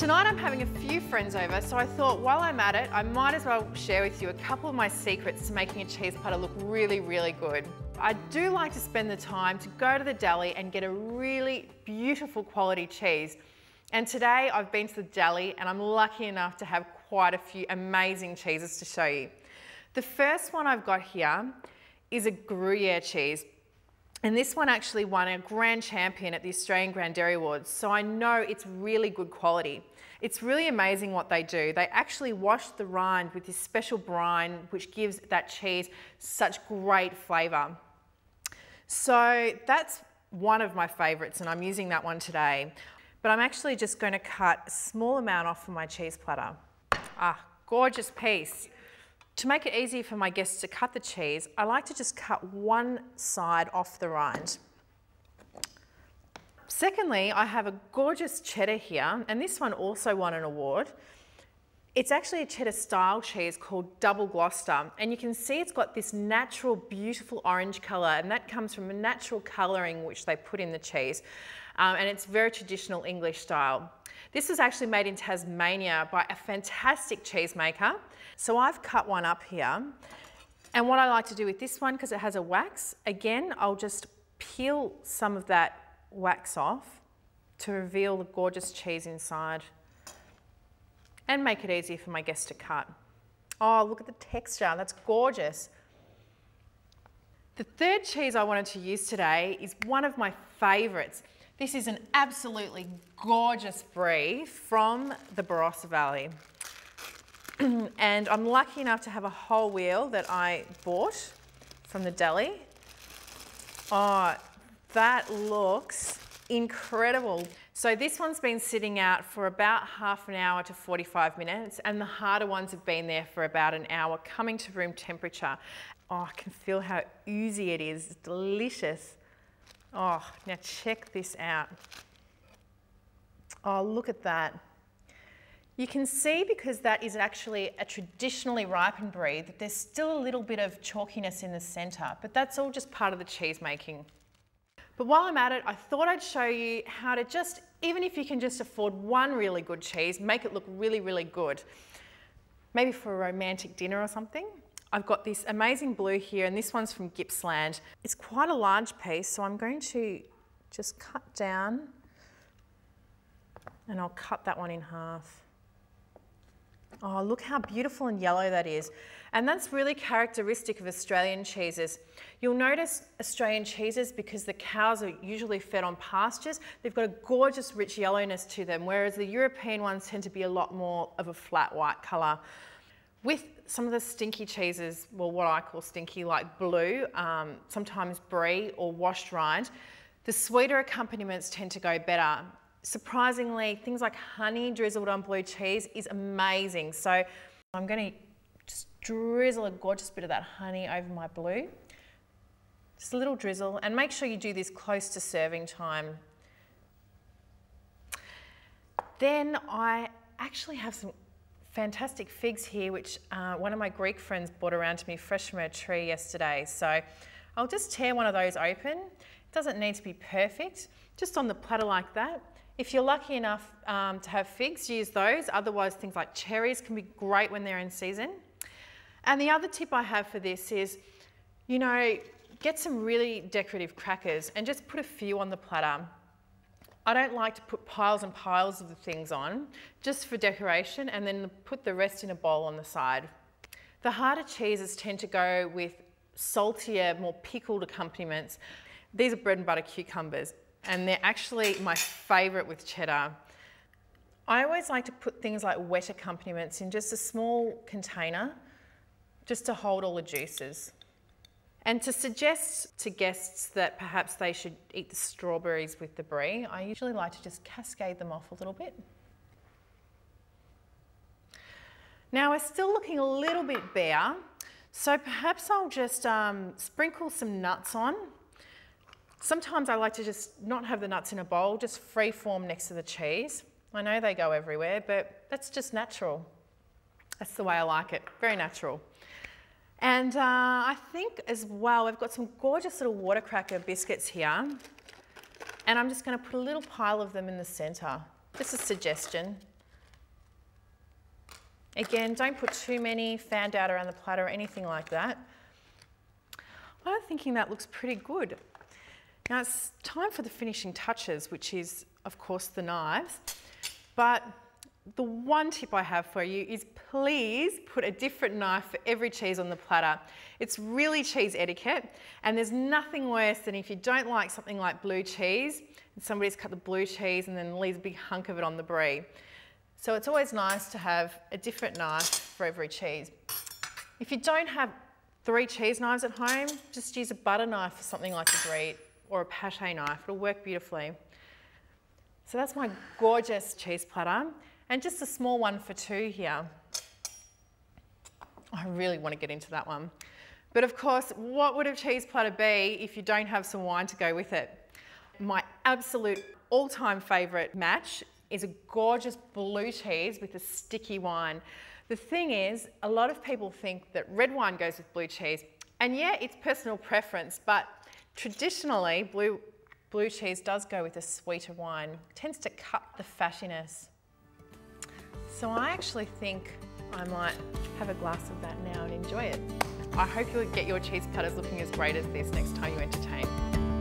Tonight I'm having a few friends over, so I thought while I'm at it, I might as well share with you a couple of my secrets to making a cheese platter look really, really good. I do like to spend the time to go to the deli and get a really beautiful quality cheese. And today I've been to the deli and I'm lucky enough to have quite a few amazing cheeses to show you. The first one I've got here is a Gruyere cheese. And this one actually won a grand champion at the Australian Grand Dairy Awards, so I know it's really good quality. It's really amazing what they do. They actually wash the rind with this special brine, which gives that cheese such great flavour. So that's one of my favourites, and I'm using that one today. But I'm actually just going to cut a small amount off for my cheese platter. Ah, gorgeous piece. To make it easy for my guests to cut the cheese, I like to just cut one side off the rind. Secondly, I have a gorgeous cheddar here, and this one also won an award. It's actually a cheddar style cheese called Double Gloucester, and you can see it's got this natural, beautiful orange colour, and that comes from a natural colouring which they put in the cheese, and it's very traditional English style. This was actually made in Tasmania by a fantastic cheesemaker. So I've cut one up here, and what I like to do with this one, because it has a wax, again, I'll just peel some of that wax off to reveal the gorgeous cheese inside and make it easier for my guests to cut. Oh, look at the texture, that's gorgeous. The third cheese I wanted to use today is one of my favourites. This is an absolutely gorgeous brie from the Barossa Valley. And I'm lucky enough to have a whole wheel that I bought from the deli. Oh, that looks incredible. So this one's been sitting out for about half an hour to 45 minutes, and the harder ones have been there for about an hour, coming to room temperature. Oh, I can feel how oozy it is. It's delicious. Oh, now check this out. Oh, look at that. You can see, because that is actually a traditionally ripened brie, that there's still a little bit of chalkiness in the centre, but that's all just part of the cheese making. But while I'm at it, I thought I'd show you how to just, even if you can just afford one really good cheese, make it look really, really good. Maybe for a romantic dinner or something. I've got this amazing blue here, and this one's from Gippsland. It's quite a large piece, so I'm going to just cut down, and I'll cut that one in half. Oh, look how beautiful and yellow that is. And that's really characteristic of Australian cheeses. You'll notice Australian cheeses, because the cows are usually fed on pastures, they've got a gorgeous rich yellowness to them, whereas the European ones tend to be a lot more of a flat white colour. With some of the stinky cheeses, well, what I call stinky, like blue, sometimes brie or washed rind, the sweeter accompaniments tend to go better. Surprisingly, things like honey drizzled on blue cheese is amazing. So I'm going to just drizzle a gorgeous bit of that honey over my blue. Just a little drizzle, and make sure you do this close to serving time. Then I actually have some fantastic figs here, which one of my Greek friends brought around to me fresh from her tree yesterday. So I'll just tear one of those open. It doesn't need to be perfect, just on the platter like that. If you're lucky enough to have figs, use those. Otherwise, things like cherries can be great when they're in season. And the other tip I have for this is, you know, get some really decorative crackers and just put a few on the platter. I don't like to put piles and piles of the things on, just for decoration, and then put the rest in a bowl on the side. The harder cheeses tend to go with saltier, more pickled accompaniments. These are bread and butter cucumbers, and they're actually my favourite with cheddar. I always like to put things like wet accompaniments in just a small container, just to hold all the juices. And to suggest to guests that perhaps they should eat the strawberries with the brie, I usually like to just cascade them off a little bit. Now we're still looking a little bit bare, so perhaps I'll just sprinkle some nuts on. Sometimes I like to just not have the nuts in a bowl, just free form next to the cheese. I know they go everywhere, but that's just natural. That's the way I like it, very natural. And I think as well, we've got some gorgeous little water cracker biscuits here. And I'm just going to put a little pile of them in the centre. Just a suggestion. Again, don't put too many fanned out around the platter or anything like that. I'm thinking that looks pretty good. Now it's time for the finishing touches, which is, of course, the knives. But the one tip I have for you is please put a different knife for every cheese on the platter. It's really cheese etiquette, and there's nothing worse than if you don't like something like blue cheese and somebody's cut the blue cheese and then leaves a big hunk of it on the brie. So it's always nice to have a different knife for every cheese. If you don't have 3 cheese knives at home, just use a butter knife for something like a brie or a pâté knife. It'll work beautifully. So that's my gorgeous cheese platter, and just a small one for 2 here. I really want to get into that one. But of course, what would a cheese platter be if you don't have some wine to go with it? My absolute all-time favourite match is a gorgeous blue cheese with a sticky wine. The thing is, a lot of people think that red wine goes with blue cheese, and yeah, it's personal preference, but traditionally, blue cheese does go with a sweeter wine. It tends to cut the fattiness. So I actually think I might have a glass of that now and enjoy it. I hope you'll get your cheese platters looking as great as this next time you entertain.